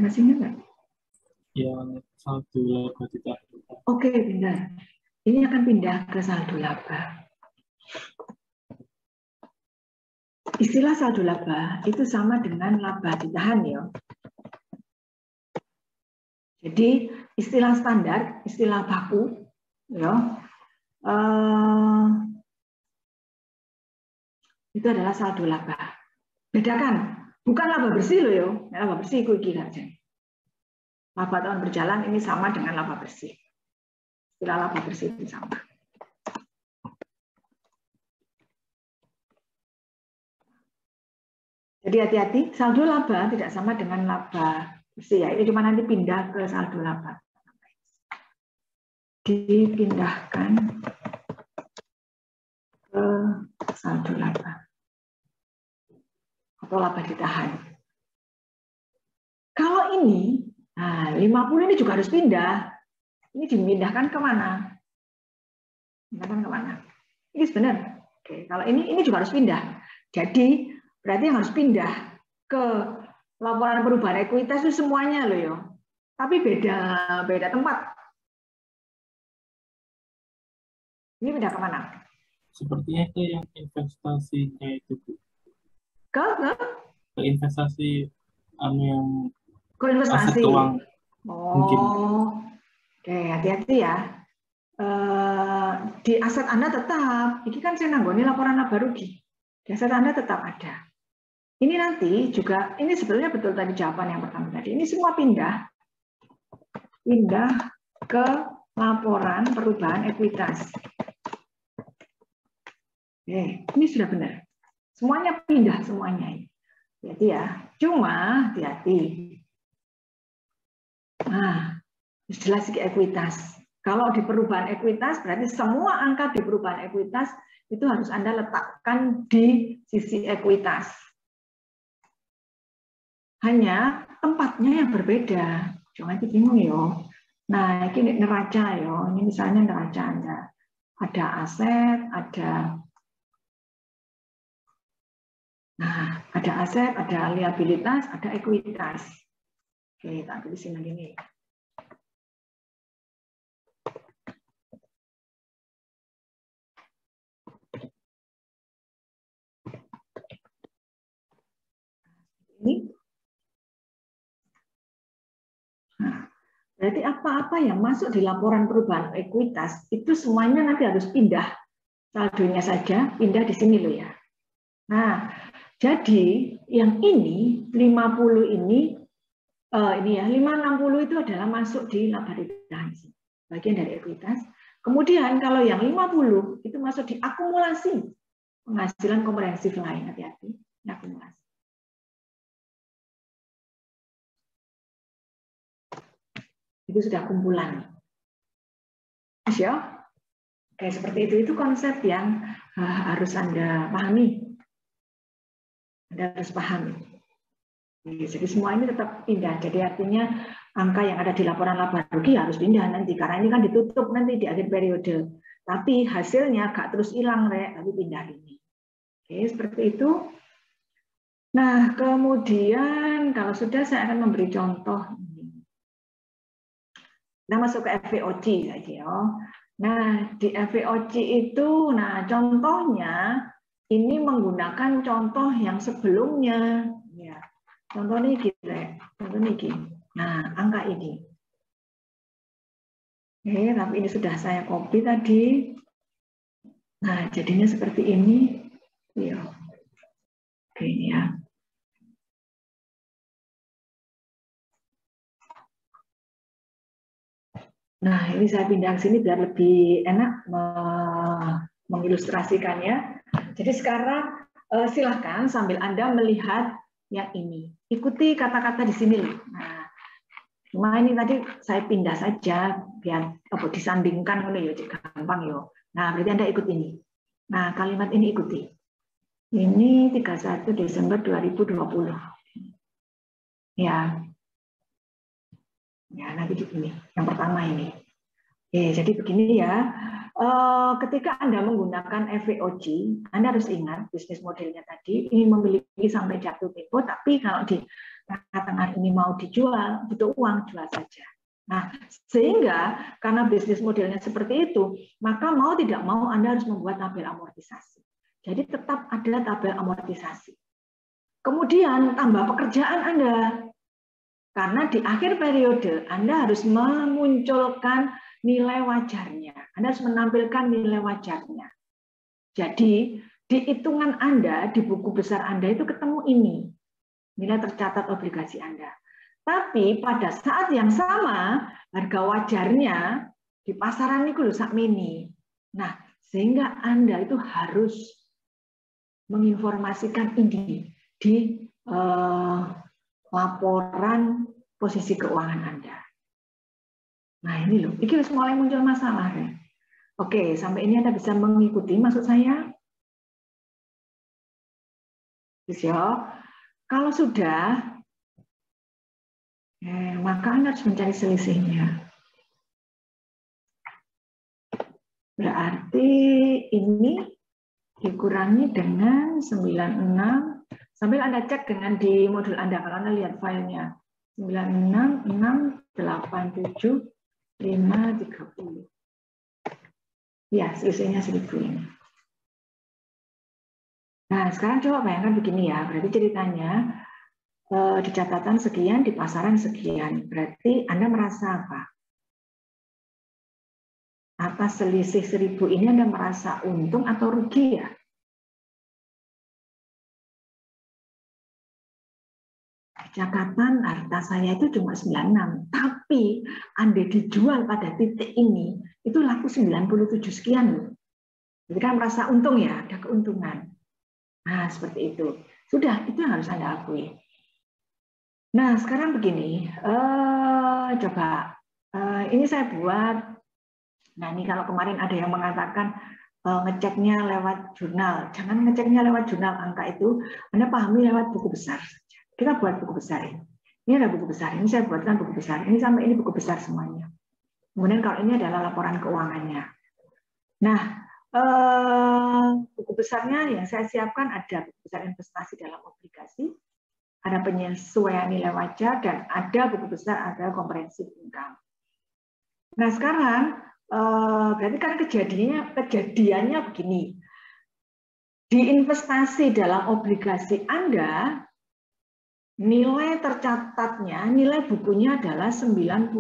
Masih ingat nggak? Yang saldo laba ditahan. Oke, benar. Ini akan pindah ke saldo laba. Istilah saldo laba itu sama dengan laba ditahan ya. Jadi istilah standar, istilah baku, ya, itu adalah saldo laba. Bedakan, bukan laba bersih loh ya. Laba bersih itu gila aja. Laba tahun berjalan ini sama dengan laba bersih. Istilah laba bersih itu sama. Jadi hati-hati, saldo laba tidak sama dengan laba bersih ya. Ini cuma nanti pindah ke saldo laba. Dipindahkan ke saldo laba atau laba ditahan. Kalau ini, nah 50 ini juga harus pindah. Ini dipindahkan kemana? Pindahkan kemana? Ini benar. Oke, kalau ini juga harus pindah. Jadi berarti yang harus pindah ke laporan perubahan ekuitas itu semuanya loh ya. Tapi beda tempat. Ini pindah kemana? Sepertinya itu yang investasinya itu, Bu. Ke investasi yang ke investasi. aset keuangan. Mungkin. Oke, hati-hati ya. Di aset Anda tetap, ini kan saya nanggoni laporan laba rugi. Di aset Anda tetap ada. Ini nanti juga, ini sebetulnya betul tadi jawaban yang pertama tadi. Ini semua pindah ke laporan perubahan ekuitas. Ini sudah benar. Semuanya pindah semuanya. Hati-hati ya. Cuma hati-hati. Nah, jelas ke ekuitas. Kalau di perubahan ekuitas, berarti semua angka di perubahan ekuitas itu harus Anda letakkan di sisi ekuitas. Hanya tempatnya yang berbeda. Jangan bingung ya. Nah, ini neraca ya. Ini misalnya neraca Anda. Ada aset, ada aset, ada liabilitas, ada ekuitas. Oke, tak tulis sini gini. Ini. Nah, berarti apa-apa yang masuk di laporan perubahan ekuitas itu semuanya nanti harus pindah. Saldonya saja pindah di sini loh ya. Nah, jadi yang ini 50 ini ya 560 itu adalah masuk di laba ditahan, bagian dari ekuitas. Kemudian kalau yang 50 itu masuk di akumulasi penghasilan komprehensif lain, hati-hati, akumulasi. Itu sudah kumpulan. Mas ya? Oke, seperti itu konsep yang harus Anda pahami. Anda harus pahami. Jadi semua ini tetap pindah. Jadi artinya angka yang ada di laporan laba rugi harus pindah nanti. Karena ini kan ditutup nanti di akhir periode. Tapi hasilnya gak terus hilang, tapi pindah ini. Oke, seperti itu. Nah, kemudian kalau sudah saya akan memberi contoh. Kita masuk ke FVOC lagi ya. Nah, di FVOC itu, nah contohnya ini menggunakan contoh yang sebelumnya. Ya. Contoh ini contoh ini. Nah, angka ini. Oke, tapi ini sudah saya copy tadi. Nah, jadinya seperti ini. Ya. Oke, ini ya. Nah, ini saya pindah ke sini biar lebih enak mengilustrasikannya. Jadi sekarang silahkan sambil Anda melihat yang ini. Ikuti kata-kata di sini. Nah, cuma ini tadi saya pindah saja biar disandingkan ya, gampang ya. Nah, berarti Anda ikut ini. Nah, kalimat ini ikuti. Ini 31 Desember 2020. Ya. Ya, nanti begini. Yang pertama ini. Oke, jadi begini ya. Ketika Anda menggunakan FVOC, Anda harus ingat bisnis modelnya tadi ini memiliki sampai jatuh tempo, tapi kalau di tengah-tengah ini mau dijual, butuh uang, jual saja. Nah, sehingga karena bisnis modelnya seperti itu, maka mau tidak mau Anda harus membuat tabel amortisasi. Jadi tetap ada tabel amortisasi. Kemudian tambah pekerjaan Anda. Karena di akhir periode Anda harus memunculkan nilai wajarnya. Anda harus menampilkan nilai wajarnya. Jadi di hitungan Anda, di buku besar Anda itu ketemu ini. Nilai tercatat obligasi Anda. Tapi pada saat yang sama, harga wajarnya di pasaran itu sak mini. Nah, sehingga Anda itu harus menginformasikan ini di laporan posisi keuangan Anda. Nah, ini loh, ini harus mulai muncul masalah. Ya. Oke, sampai ini Anda bisa mengikuti maksud saya? Bisa. Kalau sudah, maka Anda harus mencari selisihnya. Berarti ini dikurangi dengan 96, sambil Anda cek dengan di modul Anda, kalau Anda lihat filenya. 96, 6, 8, 7, 5, 30. Ya, selisihnya 1000 ini. Nah, sekarang coba bayangkan begini ya, berarti ceritanya di catatan sekian, di pasaran sekian. Berarti Anda merasa apa? Atas selisih 1000 ini Anda merasa untung atau rugi ya? Di catatan harta saya itu cuma 96, tapi Anda dijual pada titik ini, itu laku 97 sekian. Jadi kan merasa untung ya, ada keuntungan. Nah, seperti itu. Sudah, itu yang harus Anda akui. Nah, sekarang begini, coba ini saya buat. Nah, ini kalau kemarin ada yang mengatakan ngeceknya lewat jurnal, jangan ngeceknya lewat jurnal angka itu, Anda pahami lewat buku besar. Kita buat buku besar ini. Ini ada buku besar. Ini saya buatkan buku besar. Ini sampai ini buku besar semuanya. Kemudian kalau ini adalah laporan keuangannya. Nah, buku besarnya yang saya siapkan ada buku besar investasi dalam obligasi, ada penyesuaian nilai wajar, dan ada buku besar ada comprehensive income. Nah sekarang berarti kan kejadiannya begini, di investasi dalam obligasi Anda nilai tercatatnya, nilai bukunya adalah 96,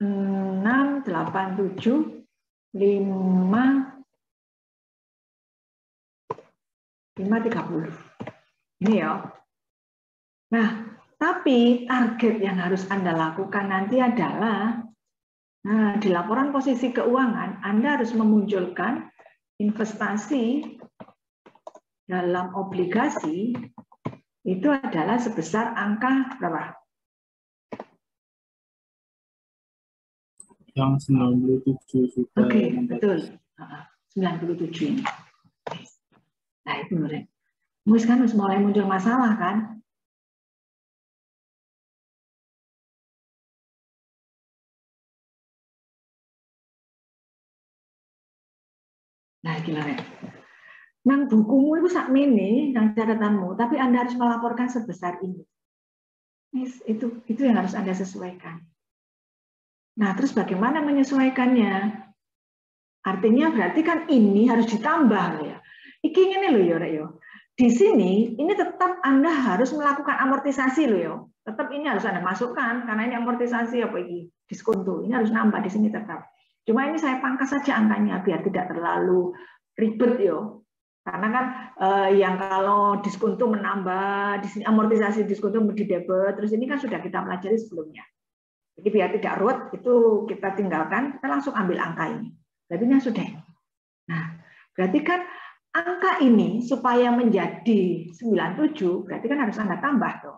6, 87, 5, 30. Ini ya. Nah, tapi target yang harus Anda lakukan nanti adalah, nah, di laporan posisi keuangan, Anda harus memunculkan investasi dalam obligasi itu adalah sebesar angka berapa? Yang 97 juga. Oke, betul. 97 ini. Nah, itu mulai. Kan harus mulai muncul masalah kan? Nah, gimana? Nang bukumu itu sak mini, nang catatanmu, tapi Anda harus melaporkan sebesar ini. Itu yang harus Anda sesuaikan. Nah, terus bagaimana menyesuaikannya? Artinya berarti kan ini harus ditambah ya. Iki ini loh ya, di sini ini tetap Anda harus melakukan amortisasi loh ya. Tetap ini harus Anda masukkan karena ini amortisasi apa ini? Diskonto. Ini harus nambah di sini tetap. Cuma ini saya pangkas saja angkanya biar tidak terlalu ribet yo. Karena kan yang kalau diskonto menambah, di sini amortisasi diskonto di debit, terus ini kan sudah kita pelajari sebelumnya. Jadi biar tidak ruwet, itu kita tinggalkan, kita langsung ambil angka ini. Berarti ini sudah. Nah, berarti kan angka ini supaya menjadi 97, berarti kan harus Anda tambah tuh.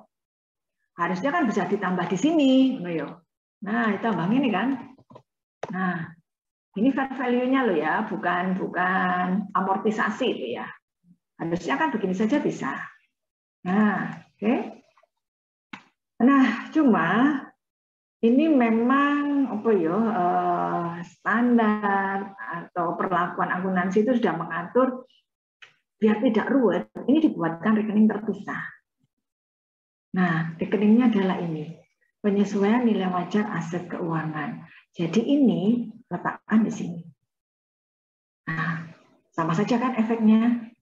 Harusnya kan bisa ditambah di sini. Nah, ditambah ini kan. Nah, ini fair value-nya loh ya, bukan amortisasi itu ya. Harusnya kan begini saja bisa. Nah, oke. Nah, cuma ini memang apa ya, standar atau perlakuan akuntansi itu sudah mengatur biar tidak ruwet. Ini dibuatkan rekening terpisah. Nah, rekeningnya adalah ini. Penyesuaian nilai wajar aset keuangan. Jadi ini letakkan di sini. Nah, sama saja kan efeknya.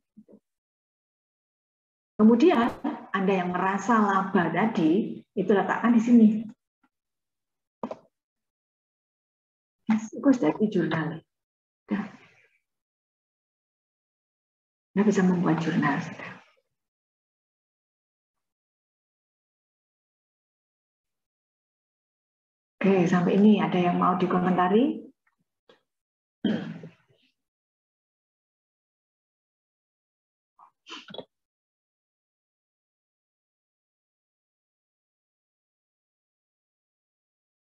Kemudian Anda yang merasa laba tadi, itu letakkan di sini. Itu sudah di jurnal. Anda bisa membuat jurnal. Oke, sampai ini ada yang mau dikomentari?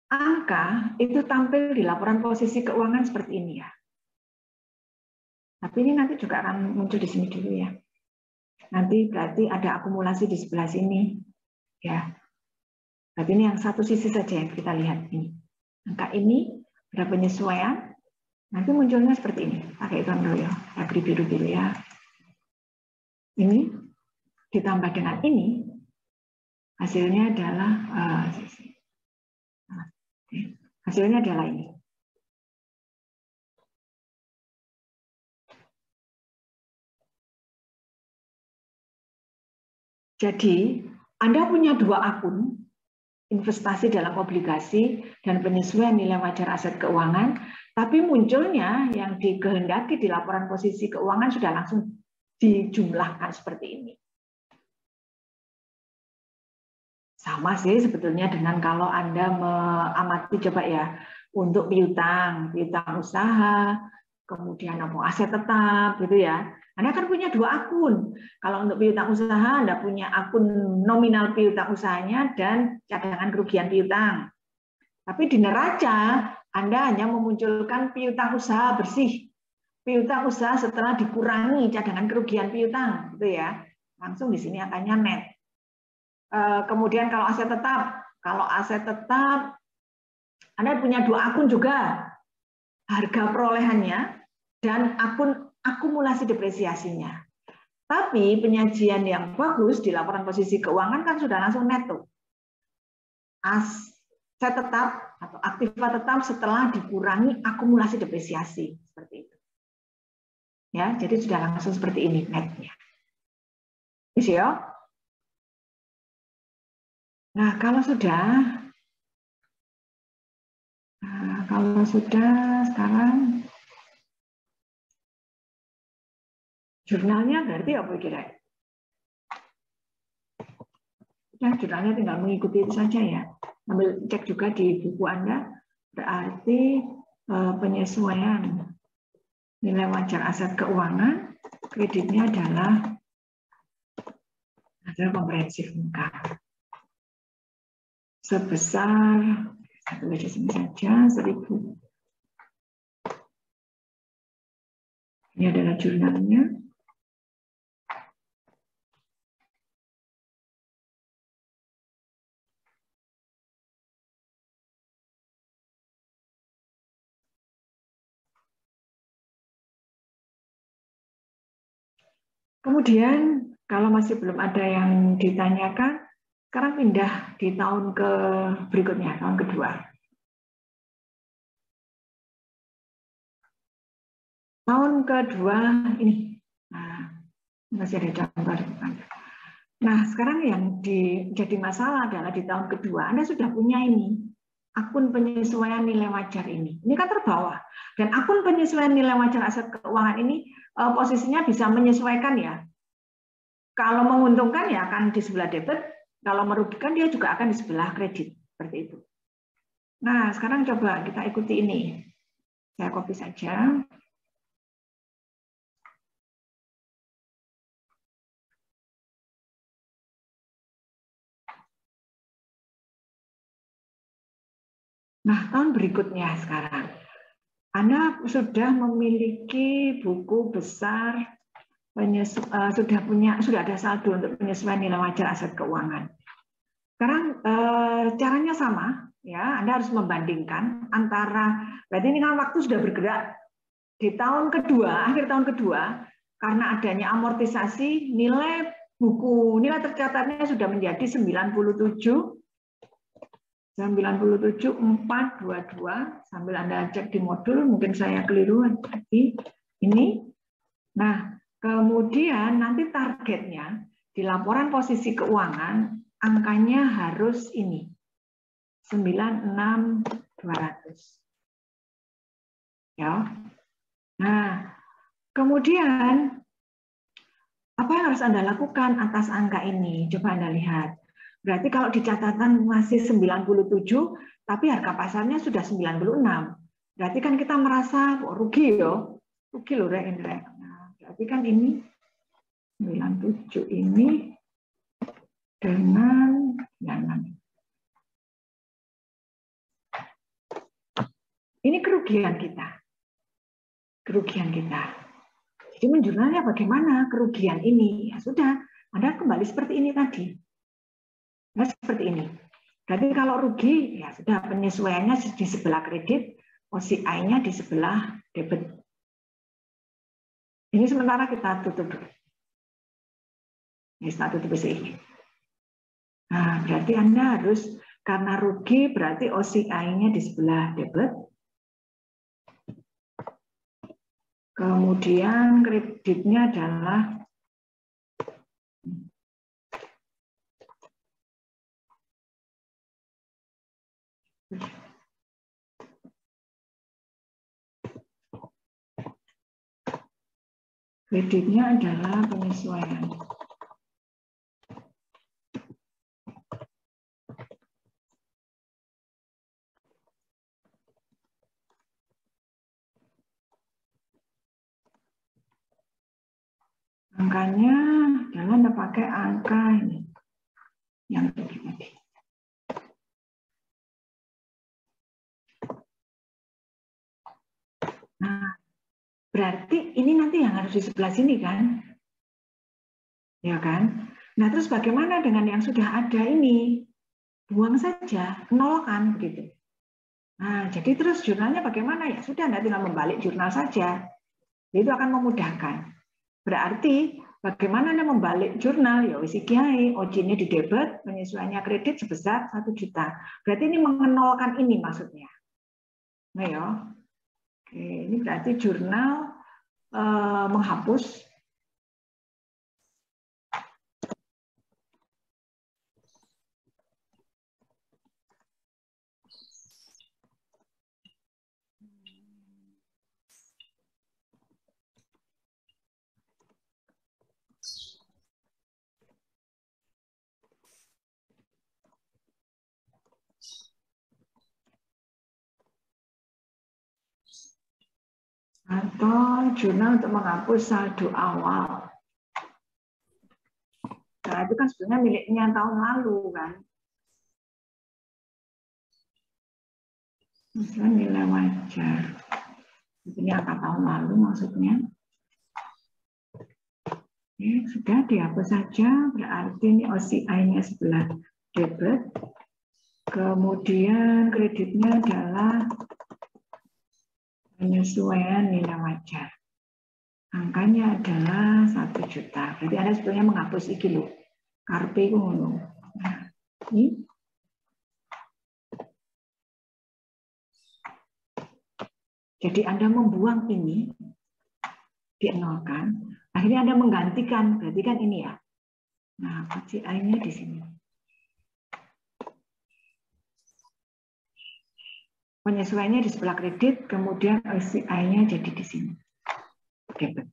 Angka itu tampil di laporan posisi keuangan seperti ini ya. Tapi ini nanti juga akan muncul di sini dulu ya. Nanti berarti ada akumulasi di sebelah sini. Ya. Berarti ini yang satu sisi saja yang kita lihat ini. Angka ini ada penyesuaian. Nanti munculnya seperti ini. Pakai hitungan dulu ya. Saya beri biru-biru ya. Ini ditambah dengan ini. Hasilnya adalah hasilnya adalah ini. Jadi, Anda punya dua akun, investasi dalam obligasi dan penyesuaian nilai wajar aset keuangan, tapi munculnya yang dikehendaki di laporan posisi keuangan sudah langsung dijumlahkan seperti ini. Sama sih sebetulnya dengan kalau Anda mengamati coba ya, untuk piutang usaha, kemudian aset tetap gitu ya. Anda kan punya dua akun. Kalau untuk piutang usaha, Anda punya akun nominal piutang usahanya dan cadangan kerugian piutang. Tapi di neraca, Anda hanya memunculkan piutang usaha bersih. Piutang usaha setelah dikurangi cadangan kerugian piutang, gitu ya. Langsung di sini angkanya net. Kemudian kalau aset tetap, Anda punya dua akun juga. Harga perolehannya dan akun akumulasi depresiasinya. Tapi penyajian yang bagus di laporan posisi keuangan kan sudah langsung neto. Aset tetap atau aktiva tetap setelah dikurangi akumulasi depresiasi seperti itu. Ya, jadi sudah langsung seperti ini netnya. Bisa ya? Nah, kalau sudah sekarang jurnalnya berarti apa kira? Ya, jurnalnya tinggal mengikuti itu saja ya. Ambil cek juga di buku Anda, berarti penyesuaian nilai wajar aset keuangan, kreditnya adalah komprehensif income. Sebesar, satu di sini saja, 1.000. Ini adalah jurnalnya. Kemudian kalau masih belum ada yang ditanyakan, sekarang pindah di tahun berikutnya, tahun kedua. Tahun kedua ini, masih ada gambar. Nah, sekarang yang jadi masalah adalah di tahun kedua, Anda sudah punya ini, akun penyesuaian nilai wajar ini. Ini kan terbawah. Dan akun penyesuaian nilai wajar aset keuangan ini posisinya bisa menyesuaikan ya. Kalau menguntungkan ya akan di sebelah debit, kalau merugikan dia juga akan di sebelah kredit. Seperti itu. Nah, sekarang coba kita ikuti ini. Saya copy saja. Nah, tahun berikutnya sekarang. Anda sudah memiliki buku besar, sudah ada saldo untuk penyesuaian nilai wajar aset keuangan. Sekarang caranya sama, ya. Anda harus membandingkan antara, berarti ini kan waktu sudah bergerak di tahun kedua, akhir tahun kedua, karena adanya amortisasi nilai buku nilai tercatatnya sudah menjadi 97,422 sambil Anda cek di modul, mungkin saya keliru tadi ini. Nah, kemudian nanti targetnya di laporan posisi keuangan angkanya harus ini 96.200. Ya. Nah, kemudian apa yang harus Anda lakukan atas angka ini? Coba Anda lihat. Berarti kalau di catatan masih 97, tapi harga pasarnya sudah 96. Berarti kan kita merasa rugi yo. Rugi loh, Indra. Nah, berarti kan ini 97 ini dengan 96. Ini kerugian kita. Kerugian kita. Jadi menjurnalnya bagaimana kerugian ini? Ya sudah, Anda kembali seperti ini tadi. Nah, seperti ini. Jadi kalau rugi, ya sudah penyesuaiannya di sebelah kredit, OCI-nya di sebelah debit. Ini sementara kita tutup dulu. Ini kita tutup ini. Nah, berarti Anda harus, karena rugi berarti OCI-nya di sebelah debit. Kemudian kreditnya adalah penyesuaian. Angkanya jangan Anda pakai angka ini yang tadi. Nah, berarti ini nanti yang harus di sebelah sini kan? Ya kan? Nah, terus bagaimana dengan yang sudah ada ini? Buang saja, nolkan gitu. Nah, jadi terus jurnalnya bagaimana? Ya sudah, Anda tinggal membalik jurnal saja. Itu akan memudahkan. Berarti bagaimana Anda membalik jurnal? Ya wis iki ae, OJ-nya di debit, penyesuaiannya kredit sebesar 1 juta. Berarti ini mengenolkan ini maksudnya. Nah ya. Oke, ini berarti jurnal menghapus atau jurnal untuk menghapus saldo awal. Nah, itu kan sebenarnya miliknya tahun lalu kan. Misalnya nilai wajar. Ini angka tahun lalu maksudnya. Oke, sudah dihapus saja. Berarti ini OCI-nya sebelah debit. Kemudian kreditnya adalah penyesuaian nilai wajar. Angkanya adalah 1 juta. Berarti Anda sebetulnya menghapus iki lho. Karpe itu ngono. Nah, ini. Jadi Anda membuang ini, dienolkan. Akhirnya Anda menggantikan, berarti kan ini ya. Nah, OCI-nya di sini. Penyesuaiannya di sebelah kredit, kemudian OCI-nya jadi di sini. Debit.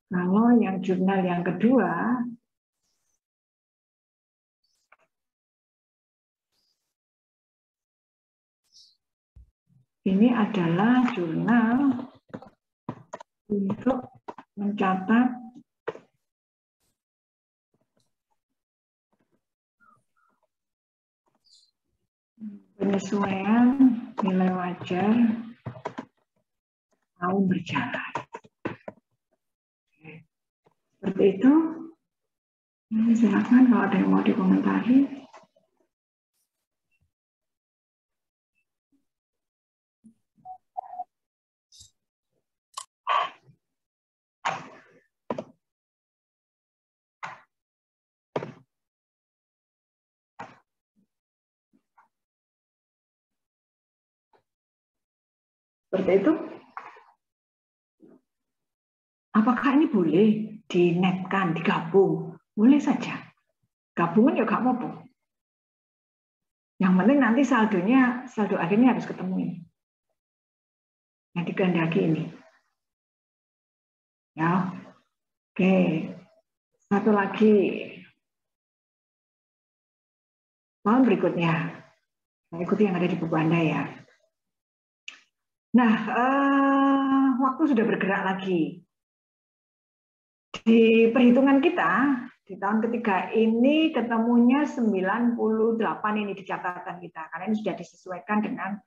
Kalau yang jurnal yang kedua, ini adalah jurnal untuk mencatat penyesuaian nilai wajar tahun berjalan. Seperti itu. Silakan kalau ada yang mau dikomentari. Seperti itu. Apakah ini boleh dinetkan, digabung? Boleh saja. Gabungan ya nggak apa-apa. Yang penting nanti saldo akhirnya harus ketemu ini. Yang dikehendaki ini. Ya, oke. Satu lagi. Tahun berikutnya. Ikuti yang ada di buku Anda ya. Nah, waktu sudah bergerak lagi. Di perhitungan kita, di tahun ketiga ini ketemunya 98 ini di catatan kita. Karena ini sudah disesuaikan dengan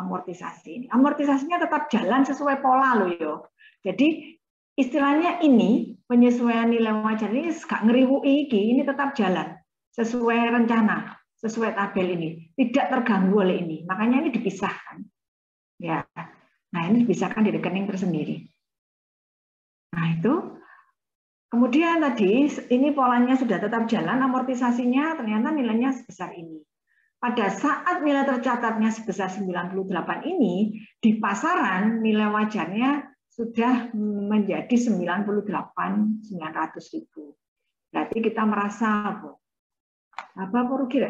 amortisasi. Amortisasinya tetap jalan sesuai pola loh yo. Jadi istilahnya ini penyesuaian nilai wajar ini gak ngeriwui ini tetap jalan sesuai rencana, sesuai tabel ini, tidak terganggu oleh ini. Makanya ini dipisahkan. Ya. Nah, ini dipisahkan di rekening tersendiri. Nah, itu kemudian tadi ini polanya sudah tetap jalan, amortisasinya ternyata nilainya sebesar ini. Pada saat nilai tercatatnya sebesar 98 ini, di pasaran nilai wajarnya sudah menjadi 98.900.000. Berarti kita merasa apa rugi?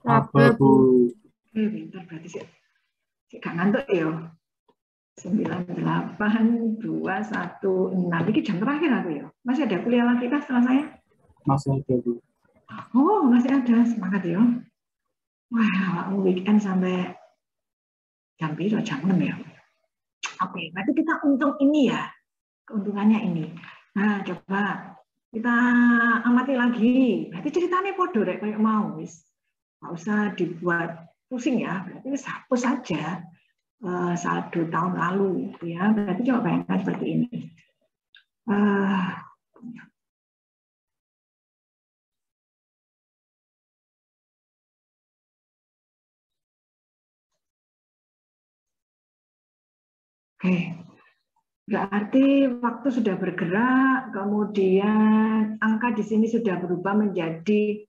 Apa, Bu? Pintar berarti sih. Gak ngantuk ya. 98.216. Ini jam terakhir aku ya. Masih ada kuliah lagi kah setelah saya? Masih ada, Bu. Oh, masih ada. Semangat ya. Wah, weekend sampai jam berapa? Jam 6 ya. Oke, berarti kita untung ini ya. Keuntungannya ini. Nah, coba kita amati lagi. Berarti ceritanya podo rek kayak mau wis. Nggak usah dibuat pusing ya. Berarti wis hapus saja saldo tahun lalu ya. Berarti coba bayangkan seperti ini. Oke. Berarti waktu sudah bergerak, kemudian angka di sini sudah berubah menjadi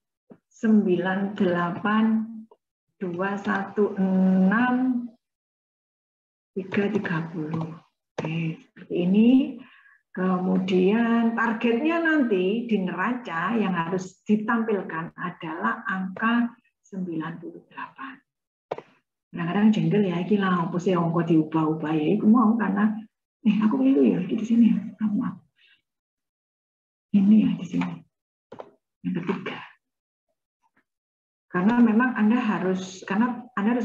98.216.330. Oke, seperti ini. Kemudian targetnya nanti di neraca yang harus ditampilkan adalah angka 98. Kadang-kadang jengkel ya, ini lah, apa sih angka diubah-ubah ya, aku mau karena aku keliru ya di sini ya, maaf. Ini ya di sini. Yang ketiga. Karena memang Anda harus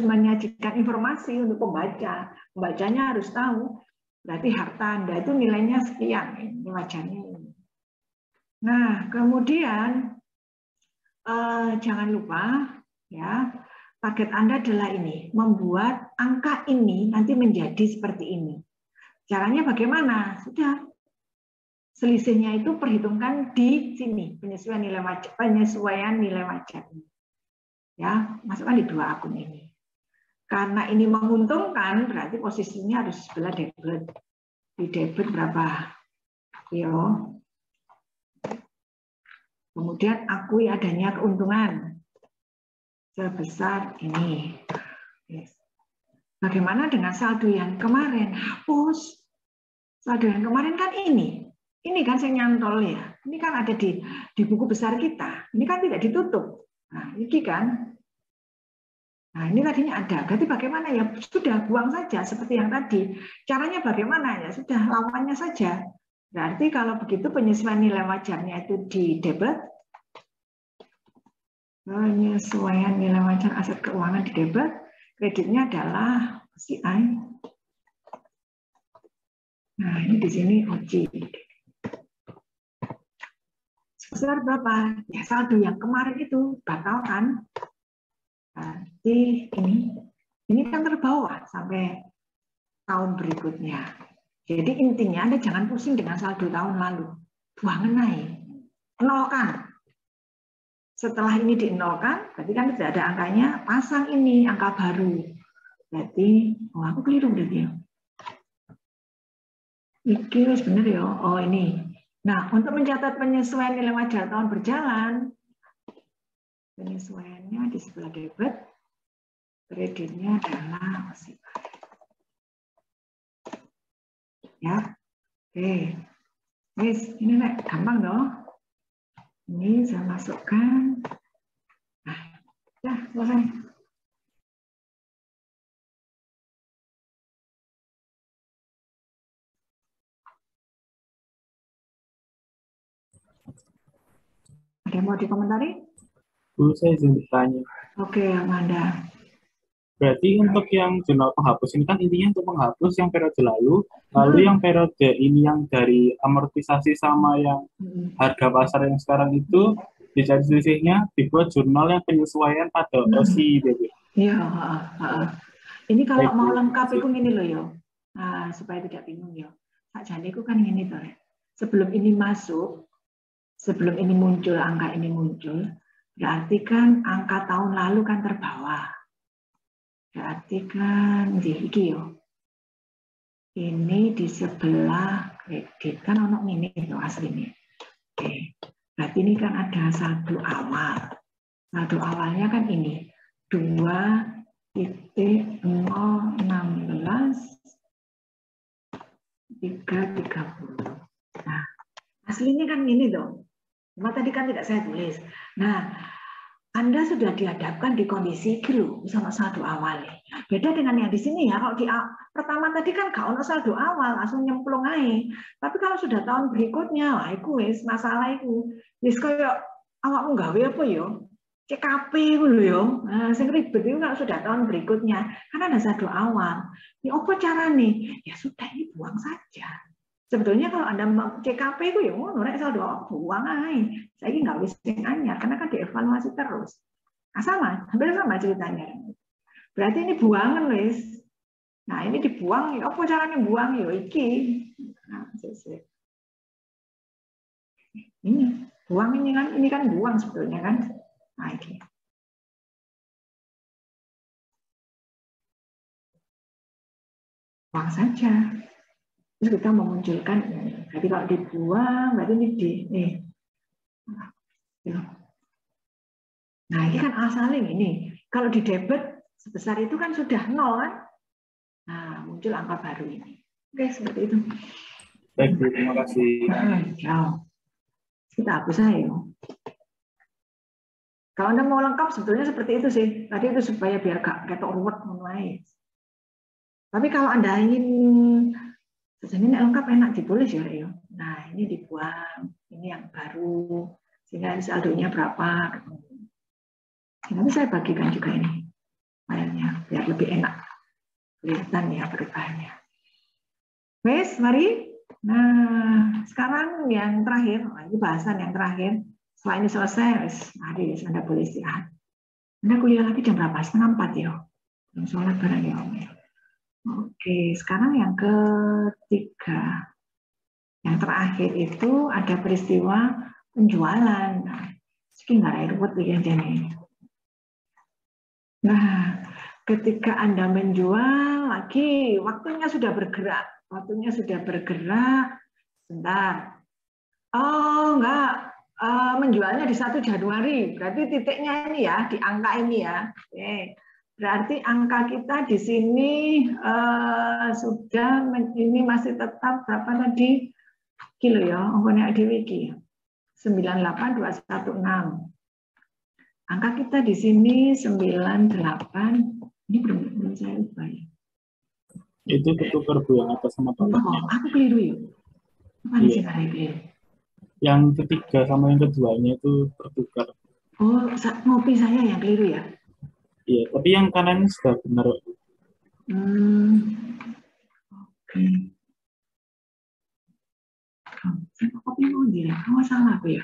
menyajikan informasi untuk pembaca. Pembacanya harus tahu. Berarti harta Anda itu nilainya sekian, ini wajarnya ini. Nah, kemudian jangan lupa ya, target Anda adalah ini, membuat angka ini nanti menjadi seperti ini. Caranya bagaimana? Sudah. Selisihnya itu perhitungkan di sini, penyesuaian nilai wajar. Ya, masukkan di dua akun ini. Karena ini menguntungkan, berarti posisinya harus sebelah debit. Di debit berapa? Yo. Kemudian akui adanya keuntungan sebesar ini. Bagaimana dengan saldo yang kemarin? Hapus. Saldo yang kemarin kan ini. Ini kan saya nyantol ya. Ini kan ada di buku besar kita. Ini kan tidak ditutup. Nah, ini kan. Nah, ini tadinya ada. Berarti bagaimana ya? Sudah buang saja seperti yang tadi. Caranya bagaimana ya? Sudah lawannya saja. Berarti kalau begitu penyesuaian nilai wajarnya itu di debit. Penyesuaian nilai wajar aset keuangan di debit. Kreditnya adalah CI. Nah, ini di sini OC. Sebesar berapa? Ya, saldo yang kemarin itu batalkan. Berarti ini kan terbawa sampai tahun berikutnya. Jadi intinya Anda jangan pusing dengan saldo tahun lalu. Buang naik. Nolkan. Setelah ini dienolkan, berarti kan tidak ada angkanya, pasang ini angka baru. Berarti, aku keliru berarti ya. Iki benar ya. Oh ini. Nah, untuk mencatat penyesuaian nilai wajar tahun berjalan, penyesuaiannya di sebelah debit, kreditnya adalah masih baik. Ya, oke. Ini gampang dong. Ini saya masukkan. Nah, ya selesai. Ada yang mau dikomentari? Bu, saya izin bertanya. Oke, Amanda. Berarti untuk yang jurnal penghapus ini kan intinya untuk menghapus yang periode lalu, lalu yang periode ini yang dari amortisasi sama yang harga pasar yang sekarang itu dicari selisihnya, dibuat jurnal yang penyesuaian pada OSI. Iya, ini kalau Baik, mau Bu. lengkap itu gini loh yo. Nah, supaya tidak bingung yo. Sakjane itu kan ini tuh. Sebelum ini masuk, sebelum ini muncul, angka ini muncul, berarti kan angka tahun lalu kan terbawa. Berarti kan di yo. Ini di sebelah kredit kan ono ini itu aslinya. Oke. Berarti ini kan ada saldo awal. Saldo awalnya kan ini 2,016 330. Nah, aslinya kan ini dong. Cuma tadi kan tidak saya tulis. Nah, Anda sudah dihadapkan di kondisi gitu sama saldo awal. Beda dengan yang di sini ya. Kalau di pertama tadi kan gak ono saldo awal, langsung nyemplung aja. Tapi kalau sudah tahun berikutnya, wah itu wis masalah itu. Wis koyo awakmu gawe apa yo? CKP itu loh yo. Nah, sing ribet itu kalau sudah tahun berikutnya, karena ada saldo awal. Ya apa cara nih? Ya sudah ini buang saja. Sebetulnya kalau Anda CKP itu ya ngono nek saldo buang ae. Saiki nggak wis sing anyar karena kan dievaluasi terus. Nah, sama, hampir sama ceritanya. Berarti ini buangan wis. Nah, ini dibuang ya apa caranya buang ya iki. Nah, ini buang ini kan buang sebetulnya kan. Nah, ini. Buang saja. Terus kita memunculkan ini. Jadi kalau dibuang, berarti ini Nah, ini kan asalnya ini. Kalau di debit sebesar itu kan sudah 0 kan? Nah, muncul angka baru ini. Oke, seperti itu. Baik, Bu. Terima kasih. Ya. Kita hapus aja. Kalau Anda mau lengkap sebetulnya seperti itu sih. Tadi itu supaya biar gak ketok ruwet mulai. Tapi kalau Anda ingin sebenarnya lengkap enak ditulis ya, Rio. Nah, ini dibuang, ini yang baru, sehingga saldonya berapa. Nanti saya bagikan juga ini filenya biar lebih enak kelihatan ya perubahannya. Wes, mari. Nah, sekarang yang terakhir, ini bahasan yang terakhir. Setelah ini selesai, mari Anda boleh istirahat. Anda kuliah lagi jam berapa? 3:30 ya. Jam sholat bareng ya, Om. Oke, sekarang yang ketiga. Yang terakhir itu ada peristiwa penjualan. Nah, nggak ribut begini. Nah, ketika Anda menjual lagi, waktunya sudah bergerak. Waktunya sudah bergerak. Sebentar. Oh, enggak. Menjualnya di 1 Januari. Berarti titiknya ini ya, di angka ini ya. Oke. Berarti angka kita di sini sudah, ini masih tetap berapa tadi? Kilo ya, ongkone di wiki. 98216. Angka kita di sini 98. Ini belum saya ubah ya. Itu ketukar, Bu, yang atas sama bawahnya. Oh, aku keliru ya. Mana sih keliru? Yang ketiga sama yang keduanya itu tertukar. Oh, ngopi saya yang keliru ya? Iya, tapi yang kanan sudah benar. Oke. Saya kopi mau dia, kamu salah aku ya?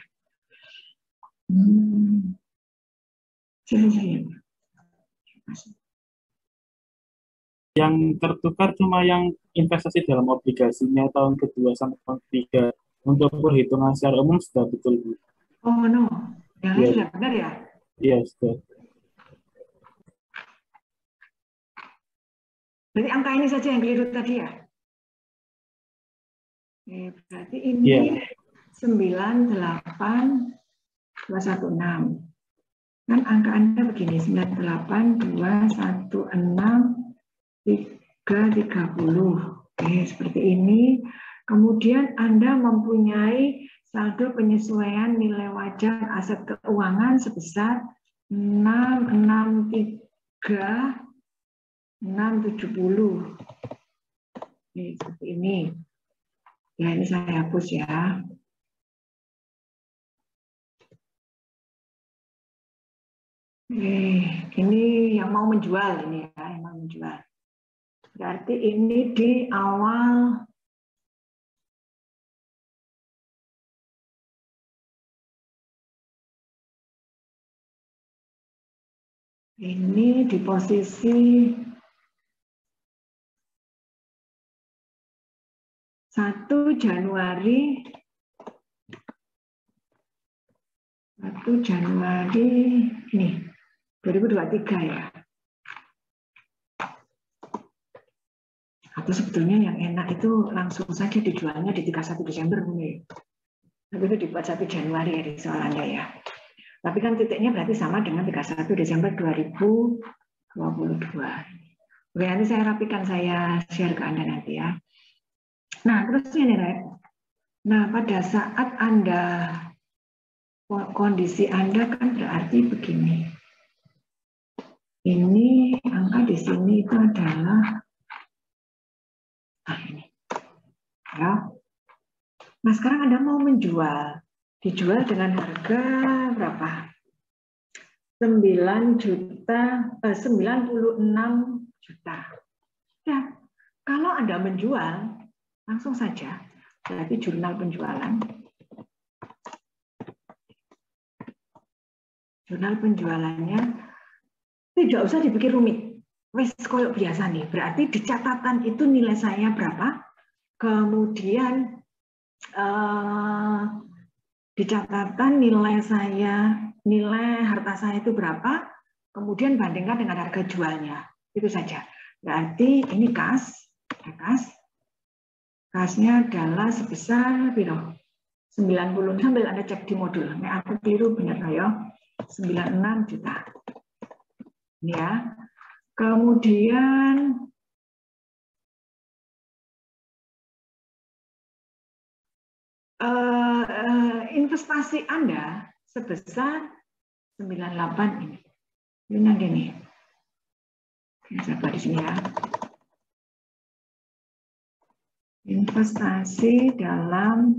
Saya. Yang tertukar cuma yang investasi dalam obligasinya tahun kedua sampai tahun ketiga. Untuk perhitungan secara umum sudah betul, Bu. Oh no, yang lain sudah benar ya? Iya, sudah. Berarti angka ini saja yang keliru tadi ya? Berarti ini 98216. Kan angka Anda begini, 98216330. Oke, seperti ini. Kemudian Anda mempunyai saldo penyesuaian nilai wajar aset keuangan sebesar 670. Oke, seperti ini. Ya, ini saya hapus ya. Ini yang mau menjual ini ya, yang mau menjual. Berarti ini di awal ini di posisi 1 Januari 1 Januari ini 2023 ya. Atau sebetulnya yang enak itu langsung saja dijualnya di 31 Desember nih. Tapi itu dibuat 1 Januari ya di soal Anda ya. Tapi kan titiknya berarti sama dengan 31 Desember 2022. Oke, nanti saya rapikan, saya share ke Anda nanti ya. Nah, terus ini, Rek. Nah, pada saat Anda, kondisi Anda kan berarti begini. Ini angka di sini itu adalah ini. Ya. Nah, sekarang Anda mau menjual. Dijual dengan harga berapa? 96 juta. Ya, kalau Anda menjual, langsung saja. Berarti jurnal penjualan. Jurnal penjualannya tidak usah dibikin rumit. Wes koyok biasa nih. Berarti di catatan itu nilai saya berapa? Kemudian di catatan nilai harta saya itu berapa? Kemudian bandingkan dengan harga jualnya. Itu saja. Berarti ini kas. Kasnya adalah sebesar 90. Sambil Anda cek di modul. Ini aku keliru benar ya. 96 juta. Ini ya. Kemudian investasi Anda sebesar 98 ini. Ini nanti nih. Saya buat di sini ya. Investasi dalam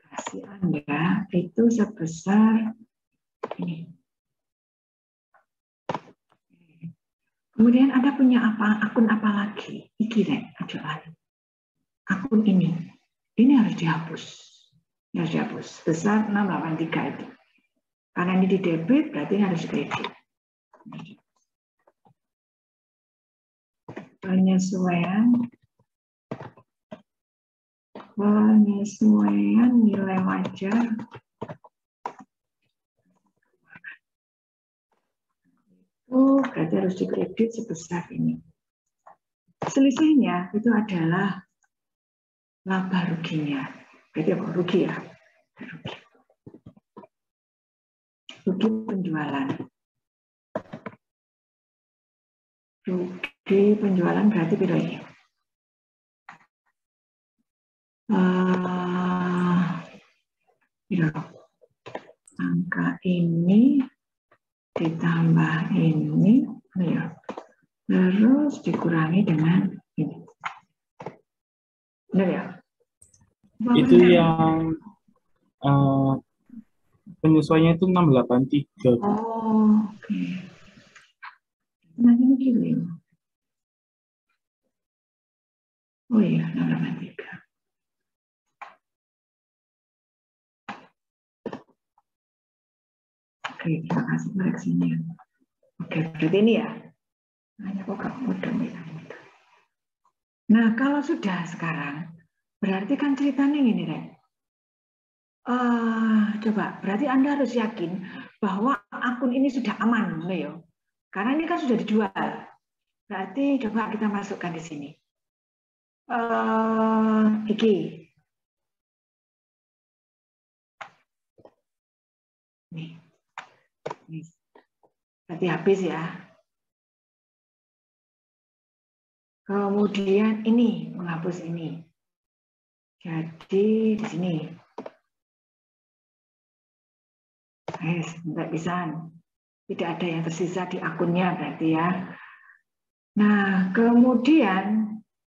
obligasi Anda itu sebesar ini. Kemudian Anda punya akun apa lagi? Iki akun ini. Ini harus dihapus. Sebesar 683 itu. Karena ini di debit, berarti ini harus kredit. Penyesuaian nilai wajar berarti harus dikredit sebesar ini. Selisihnya itu adalah laba ruginya. Berarti apa? Rugi ya? Rugi penjualan. Rugi penjualan berarti berapa ini? Angka ini ditambah ini, ya. Terus dikurangi dengan ini. Benar ya? Itu yang penyesuaiannya itu 683. Oh, oke. Nah, ini gini. Oh iya, 683. Oke, terima kasih koreksinya. Oke, berarti ini ya. Hanya kok gak mudah. Nah, kalau sudah sekarang, berarti kan ceritanya gini, Rek. Coba, berarti Anda harus yakin bahwa akun ini sudah aman, ya. Karena ini kan sudah dijual. Berarti coba kita masukkan di sini. Iki. Nih. Berarti habis ya. Kemudian ini, menghapus ini. Jadi di sini. Enggak bisa. Tidak ada yang tersisa di akunnya berarti ya. Nah, kemudian,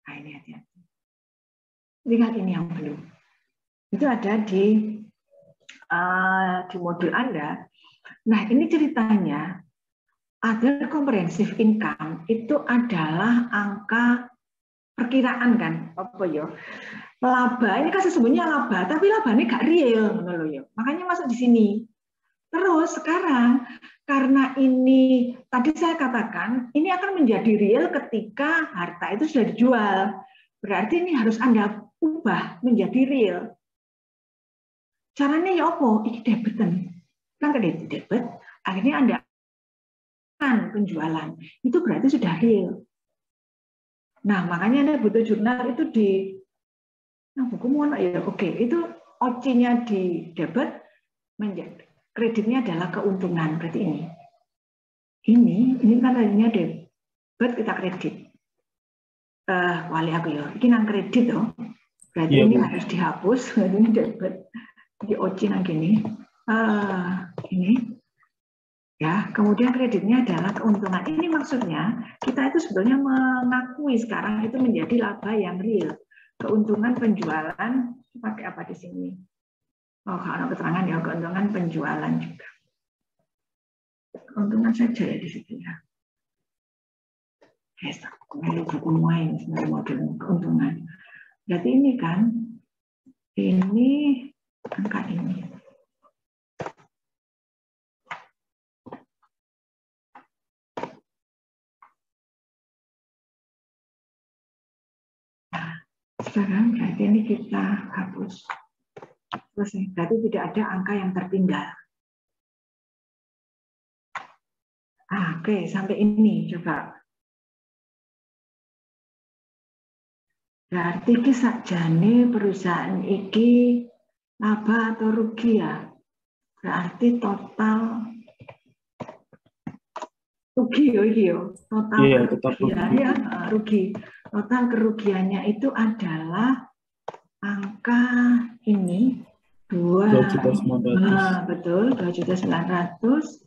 nah ini hati-hati. Lihat ini yang belum. Itu ada di modul Anda. Nah, ini ceritanya, other comprehensive income itu adalah angka perkiraan kan, apa ya? Laba ini kan sesungguhnya laba, tapi labanya gak real, makanya masuk di sini. Terus sekarang karena ini tadi saya katakan ini akan menjadi real ketika harta itu sudah dijual. Berarti ini harus Anda ubah menjadi real. Caranya ya apa? Ini debetan. Kan kredit debit, akhirnya Anda penjualan. Itu berarti sudah real. Nah, makanya Anda butuh jurnal itu di buku mana ya? Oke, itu OC-nya di debit menjadi kreditnya adalah keuntungan. Berarti ini kan tadinya debit kita kredit. Wali aku ya, ini nang kredit loh. Berarti ini harus dihapus. Ini debit di OC nang gini. Ini ya. Kemudian kreditnya adalah keuntungan. Ini maksudnya kita itu sebetulnya mengakui sekarang itu menjadi laba yang real. Keuntungan penjualan pakai apa di sini? Oh, kalau keterangan ya keuntungan penjualan juga. Keuntungan saja ya di situ ya. Yes, buku main sebagai model keuntungan. Jadi ini kan, ini angka ini. Nah, sekarang berarti ini kita hapus. Selesai. Berarti tidak ada angka yang tertinggal. Oke, sampai ini coba. Berarti ini sakjane perusahaan iki laba atau rugi ya. Berarti total rugi yo. Total kerugian ya, rugi. Total kerugiannya itu adalah angka ini 2.900.000. Betul, 2.900.000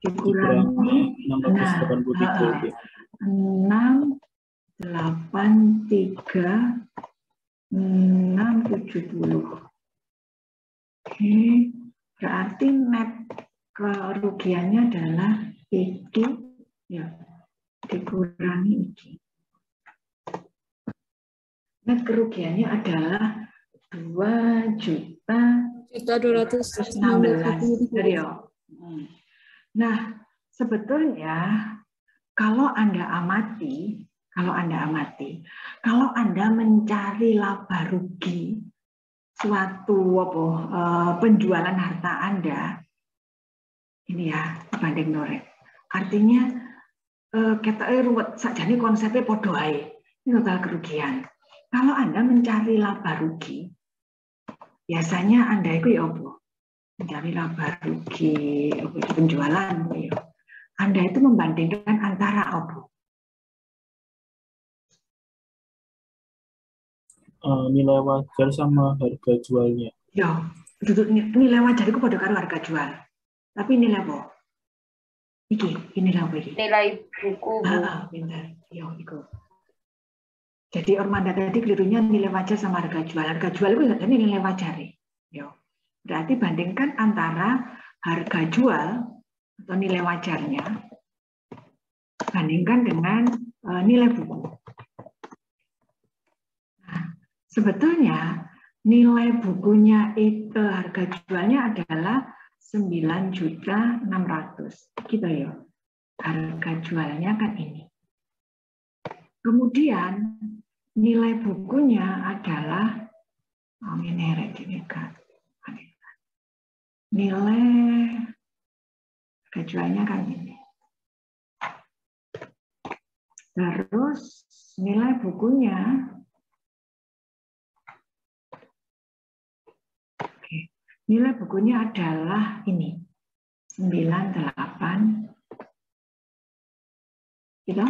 dikurangi 683. 683.670. Oke, berarti net kerugiannya adalah iki ya dikurangi iki. Net kerugiannya adalah 2.216.000. Nah, sebetulnya kalau Anda amati, kalau Anda mencari laba rugi suatu penjualan harta Anda, ini ya banding norek. Artinya kita ruwet sakjane konsepnya podo ae. Ini total kerugian. Kalau Anda mencari laba rugi, biasanya Anda itu ya apa? Mencari laba rugi penjualan ya. Anda itu membandingkan antara apa? Nilai wajar sama harga jualnya. Ya, nilai wajar itu pada karo harga jual. Tapi nilai apa? Ini nilai apa ini? Nilai buku. Pintar. Yo, iku. Jadi Ormanda tadi kelirunya nilai wajar sama harga jual. Harga jual itu ini nilai wajar. Yo. Berarti bandingkan antara harga jual atau nilai wajarnya bandingkan dengan nilai buku. Nah, sebetulnya nilai bukunya itu harga jualnya adalah 9.600.000. Gitu ya. Harga jualnya kan ini. Kemudian nilai bukunya adalah nilai harga jualnya kan ini. Terus nilai bukunya Nilai bukunya adalah ini, 98. Gitu.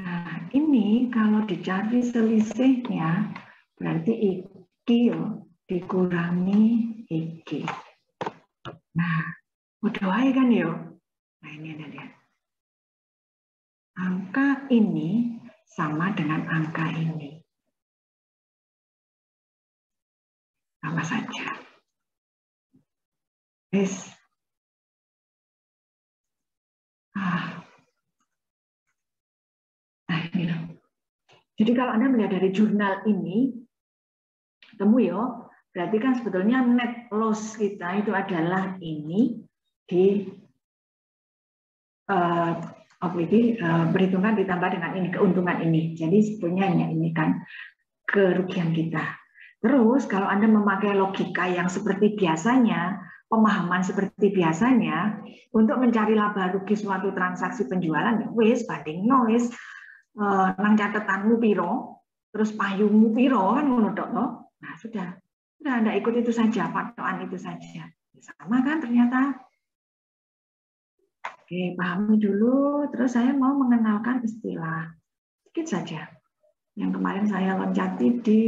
Nah, ini kalau dicari selisihnya, berarti iki dikurangi iki. Nah, udah wae kan yo. Nah, ini ada lihat. Angka ini sama dengan angka ini. Sama saja. Yes. Nah, ini loh. Jadi kalau Anda melihat dari jurnal ini, ketemu ya, berarti kan sebetulnya net loss kita itu adalah ini di perhitungan ditambah dengan ini keuntungan ini. Jadi sebetulnya ini kan kerugian kita. Terus kalau Anda memakai logika yang seperti biasanya, pemahaman seperti biasanya, untuk mencari laba rugi suatu transaksi penjualan, wis banding wis nang catatanmu piro, terus payungmu piro kan ngono tok no. Nah, sudah Anda ikut itu saja, patokan itu saja. Sama kan ternyata. Oke, pahami dulu, terus saya mau mengenalkan istilah. Sedikit saja. Yang kemarin saya loncati di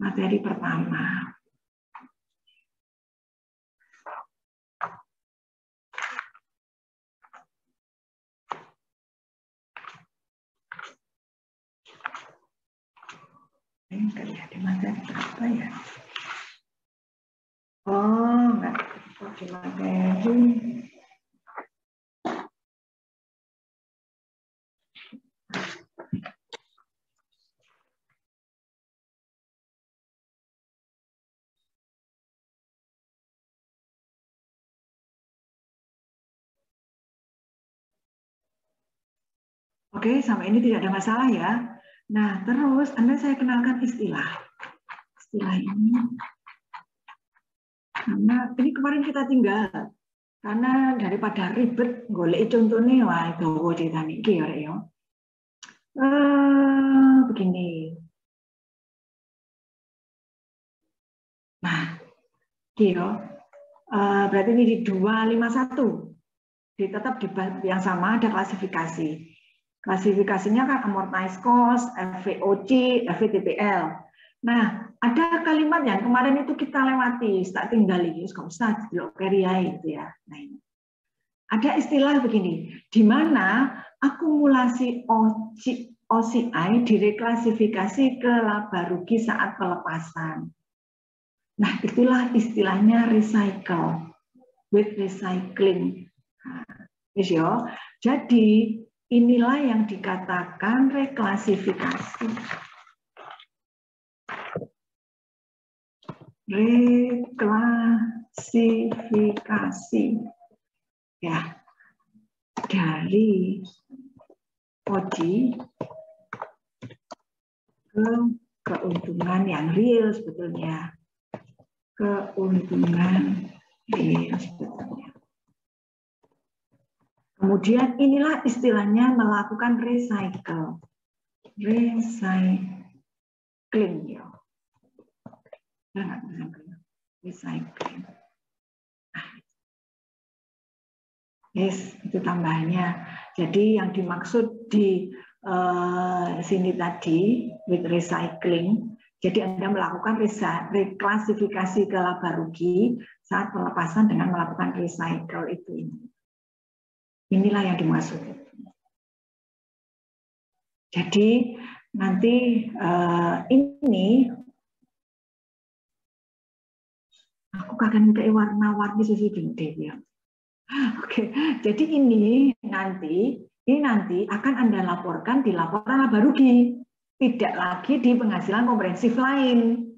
materi pertama. Enggak ya, di materi apa ya? Oh, enggak. Di materi. Oke, sampai ini tidak ada masalah ya. Nah, terus Anda saya kenalkan istilah. Istilah ini. Karena ini kemarin kita tinggal. Karena daripada ribet, golek contohnya, wah itu cerita niki ya. Begini. Nah, Kio, berarti ini di 251. Tetap di yang sama ada klasifikasi. Klasifikasinya kan amortized cost, FVOC, FVTPL. Nah, ada kalimat yang kemarin itu kita lewati, tak tinggal ini, nggak usah itu ya. Nah, ini. Ada istilah begini, di mana akumulasi OCI direklasifikasi ke laba rugi saat pelepasan. Nah, itulah istilahnya recycle, with recycling. Nah, jadi inilah yang dikatakan reklasifikasi. Reklasifikasi ya dari OCI ke keuntungan yang real sebetulnya. Keuntungan real sebetulnya. Kemudian inilah istilahnya melakukan recycle. Recycling ya. Recycling. Yes, itu tambahannya. Jadi yang dimaksud di sini tadi with recycling, jadi Anda melakukan reklasifikasi ke laba rugi saat pelepasan dengan melakukan recycle itu. Inilah yang dimaksud. Jadi nanti ini aku akan kayak warna-warni sesuatu ya. Oke, jadi ini nanti akan Anda laporkan di laporan laba rugi, tidak lagi di penghasilan komprehensif lain.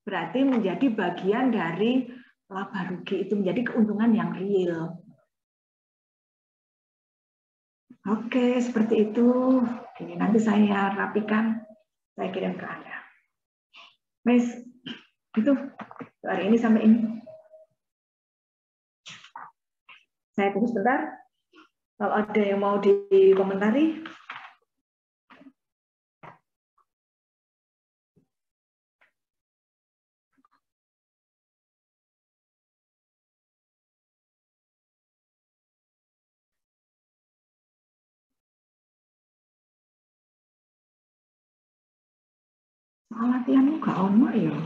Berarti menjadi bagian dari laba rugi itu menjadi keuntungan yang real. Oke, seperti itu. Ini nanti saya rapikan, saya kirim ke Anda. Mas, itu hari ini sampai ini. Saya tunggu sebentar. Kalau ada yang mau dikomentari. Soal latihanmu gak ono ya.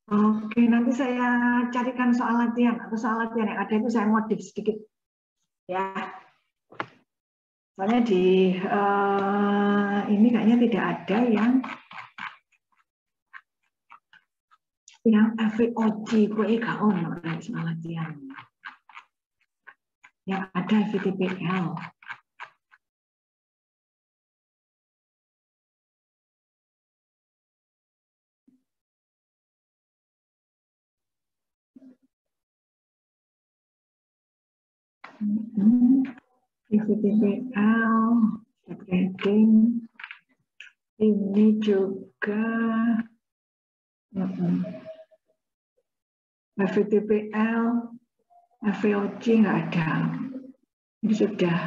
Oke, nanti saya carikan soal latihan atau soal latihan yang ada itu saya modif sedikit ya. Soalnya di ini kayaknya tidak ada yang FVOG, gue gak ono soal latihan. Yang ada FVTPL. FVTPL, trading, ini juga FVTPL, FVOG nggak ada. Ini sudah.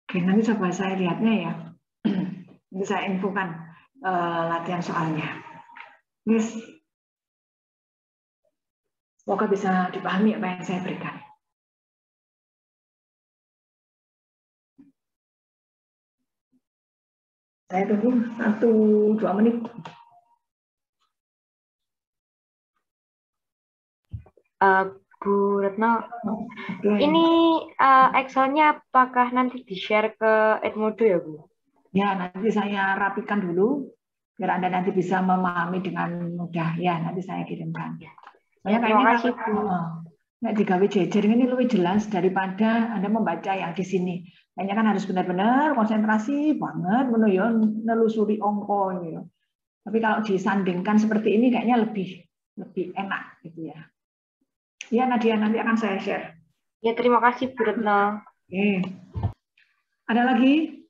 Oke, nanti coba saya lihatnya ya. Nanti saya infokan latihan soalnya. Yes. Semoga bisa dipahami apa yang saya berikan. Saya tunggu 1-2 menit. Bu Retno, ini Excel-nya apakah nanti di-share ke Edmodo ya, Bu? Ya, nanti saya rapikan dulu, biar Anda nanti bisa memahami dengan mudah. Ya, nanti saya kirimkan. Ya, terima kasih, Bu. Nek digawe jejer ini lebih jelas daripada Anda membaca yang di sini. Kayaknya kan harus benar-benar konsentrasi banget, nelusuri ongko. Gitu. Tapi kalau disandingkan seperti ini kayaknya lebih enak gitu ya. Ya Nadia, nanti akan saya share. Ya, terima kasih Bu Retno. Oke. Ada lagi?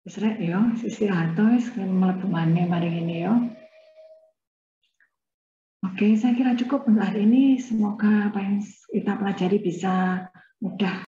Isrek yo, sisi atau mlebu maneh mari ini yo. Oke, saya kira cukup untuk hari ini. Semoga apa yang kita pelajari bisa mudah